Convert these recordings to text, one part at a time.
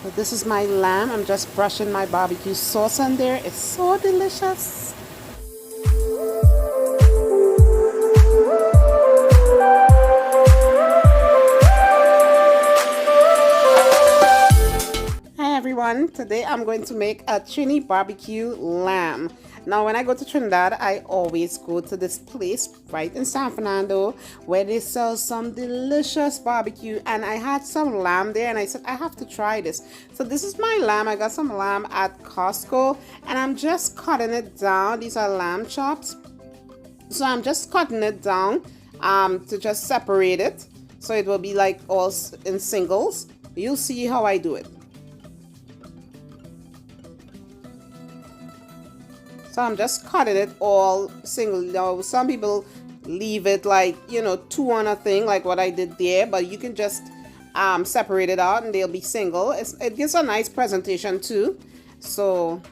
So this is my lamb. I'm just brushing my barbecue sauce on there. It's so delicious. Hi everyone. Today I'm going to make a Trini BBQ lamb. Now when I go to Trinidad, I always go to this place right in San Fernando where they sell some delicious barbecue, and I had some lamb there and I said I have to try this. So this is my lamb. I got some lamb at Costco and I'm just cutting it down. These are lamb chops. So I'm just cutting it down to just separate it so it will be like all in singles. You'll see how I do it. So I'm just cutting it all single. Now some people leave it like, you know, two on a thing like what I did there, but you can just separate it out and they'll be single. It gives a nice presentation too. So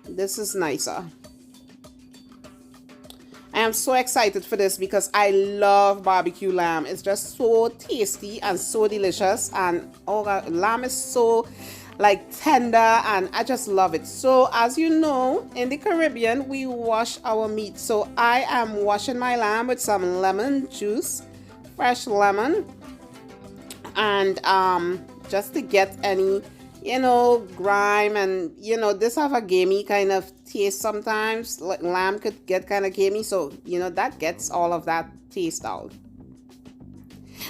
this is nicer. I am so excited for this because I love barbecue lamb. It's just so tasty and so delicious, and oh God, lamb is so like tender and I just love it. So as you know, in the Caribbean we wash our meat. So I am washing my lamb with some lemon juice, fresh lemon, and just to get any, you know, grime, and you know, this have a gamey kind of taste sometimes. Like lamb could get kind of gamey, so you know that gets all of that taste out.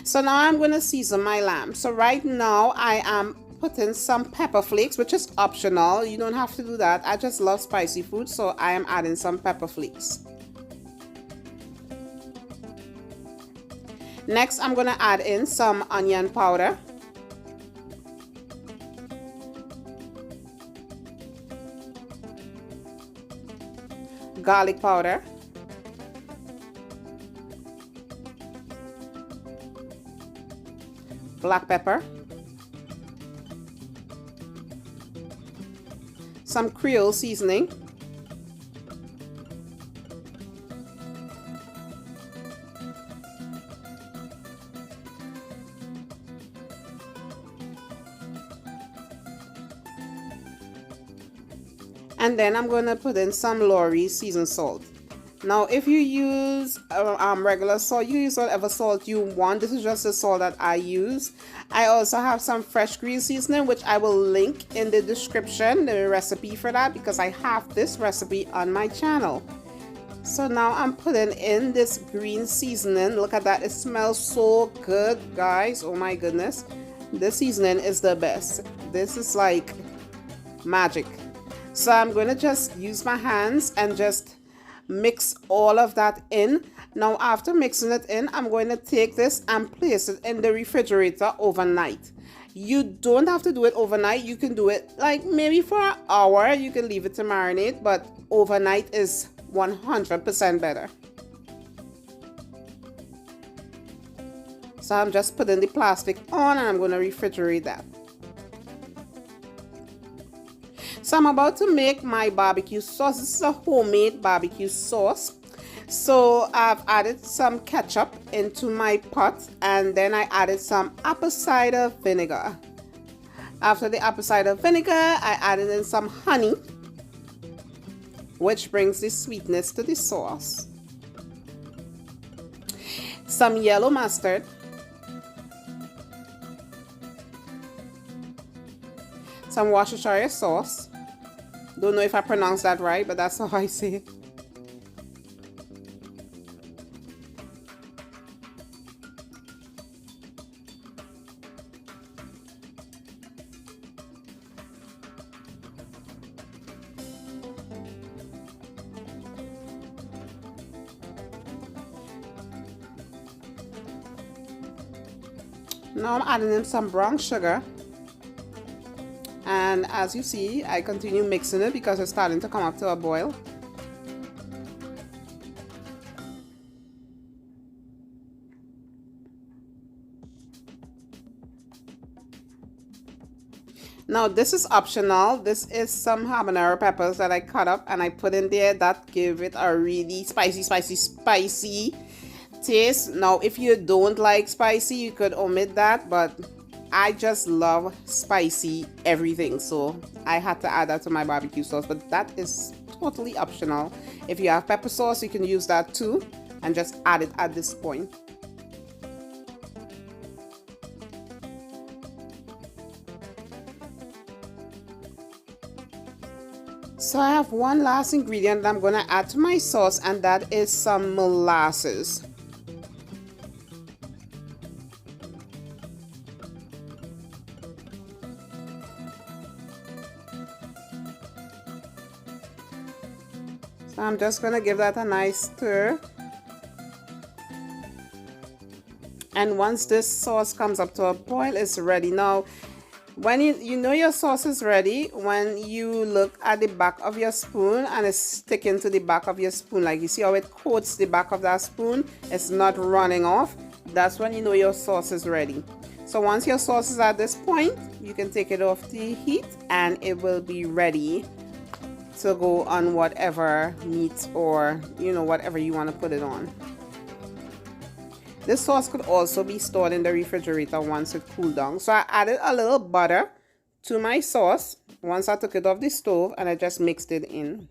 So now I'm going to season my lamb. So right now I am putting some pepper flakes, which is optional. You don't have to do that. I just love spicy food, so I am adding some pepper flakes. Next, I'm going to add in some onion powder. Garlic powder. Black pepper. Some Creole seasoning, and then I'm going to put in some lawry seasoned salt. Now if you use regular salt, you use whatever salt you want. This is just the salt that I use. I also have some fresh green seasoning, which I will link in the description, the recipe for that, because I have this recipe on my channel. So now I'm putting in this green seasoning. Look at that, it smells so good, guys. Oh my goodness, this seasoning is the best. This is like magic. So I'm going to just use my hands and just mix all of that in. Now after mixing it in, I'm going to take this and place it in the refrigerator overnight. You don't have to do it overnight. You can do it like maybe for an hour. You can leave it to marinate, but overnight is 100% better. So I'm just putting the plastic on and I'm going to refrigerate that. So I'm about to make my barbecue sauce. This is a homemade barbecue sauce. So I've added some ketchup into my pot, and then I added some apple cider vinegar. After the apple cider vinegar, I added in some honey, which brings the sweetness to the sauce. Some yellow mustard. Some worcestershire sauce. Don't know if I pronounced that right, but that's how I say it. Now I'm adding in some brown sugar. And as you see, I continue mixing it because it's starting to come up to a boil. Now this is optional. This is some habanero peppers that I cut up and I put in there. That give it a really spicy taste. Now if you don't like spicy, you could omit that, but I just love spicy everything, so I had to add that to my barbecue sauce, but that is totally optional. If you have pepper sauce, you can use that too and just add it at this point. So I have one last ingredient that I'm going to add to my sauce, and that is some molasses. So I'm just going to give that a nice stir. And once this sauce comes up to a boil, it's ready. Now, when you know your sauce is ready, when you look at the back of your spoon and it's sticking to the back of your spoon, like you see how it coats the back of that spoon, it's not running off, that's when you know your sauce is ready. So once your sauce is at this point, you can take it off the heat and it will be ready to go on whatever meat or whatever you want to put it on. This sauce could also be stored in the refrigerator once it cooled down. So I added a little butter to my sauce once I took it off the stove, and I just mixed it in.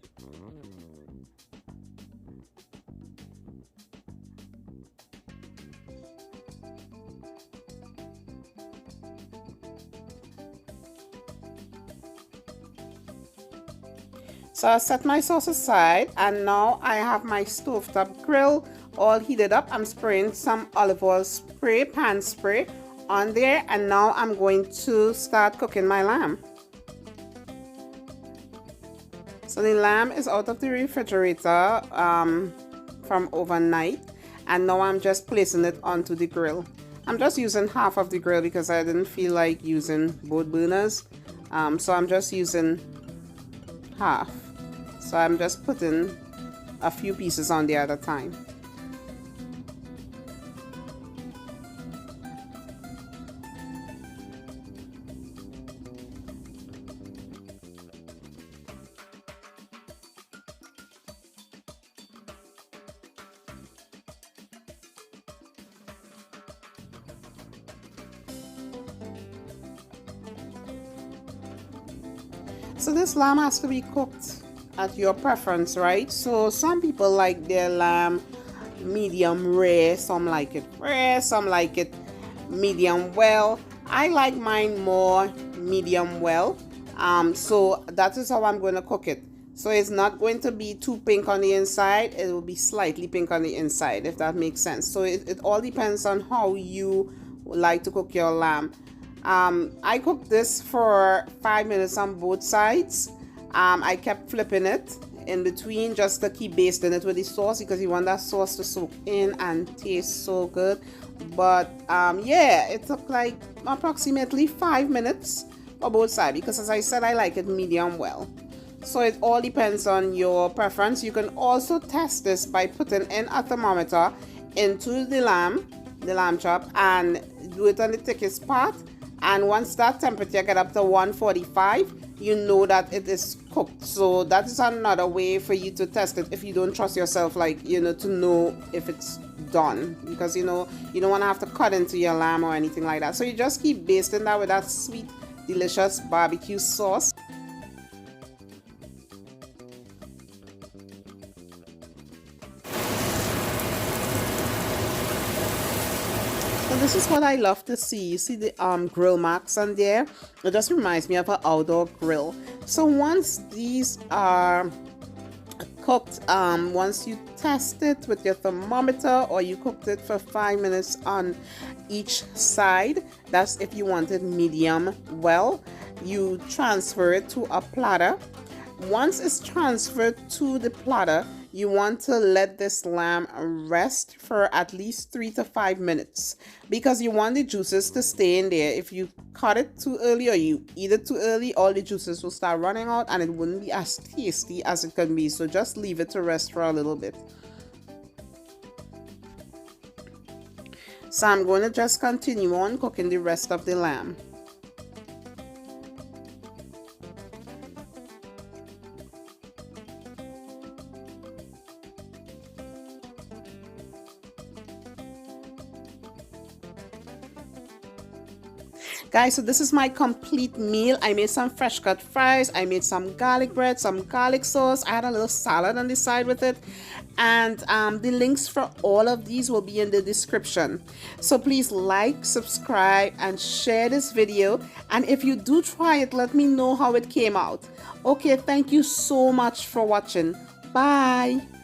So I set my sauce aside, and now I have my stovetop grill all heated up. I'm spraying some olive oil spray, pan spray on there, and now I'm going to start cooking my lamb. So the lamb is out of the refrigerator from overnight, and now I'm just placing it onto the grill. I'm just using half of the grill because I didn't feel like using both burners, so I'm just using half. So I'm just putting a few pieces on there at a time. So this lamb has to be cooked at your preference, right? So some people like their lamb medium rare, some like it rare, some like it medium well. I like mine more medium well. So that is how I'm going to cook it. So it's not going to be too pink on the inside, it will be slightly pink on the inside, if that makes sense. So it all depends on how you like to cook your lamb. I cooked this for 5 minutes on both sides. I kept flipping it in between just to keep basting it with the sauce, because you want that sauce to soak in and taste so good. But yeah, it took like approximately 5 minutes for both sides, because as I said, I like it medium well. So it all depends on your preference. You can also test this by putting in a thermometer into the lamb chop, and do it on the thickest part. And once that temperature get up to 145, you know that it is cooked. So that is another way for you to test it if you don't trust yourself, like, to know if it's done, because you don't want to have to cut into your lamb or anything like that. So you just keep basting that with that sweet, delicious barbecue sauce. So this is what I love to see. You see the grill marks on there? It just reminds me of an outdoor grill. So once these are cooked, once you test it with your thermometer, or you cooked it for 5 minutes on each side, that's if you want it medium well, you transfer it to a platter. Once it's transferred to the platter, you want to let this lamb rest for at least 3 to 5 minutes, because you want the juices to stay in there. If you cut it too early or you eat it too early, all the juices will start running out and it wouldn't be as tasty as it can be. So just leave it to rest for a little bit. So I'm going to just continue on cooking the rest of the lamb. Guys, so this is my complete meal. I made some fresh cut fries, I made some garlic bread, some garlic sauce, I had a little salad on the side with it, and the links for all of these will be in the description. So please like, subscribe, and share this video, and if you do try it, let me know how it came out. Okay, thank you so much for watching. Bye.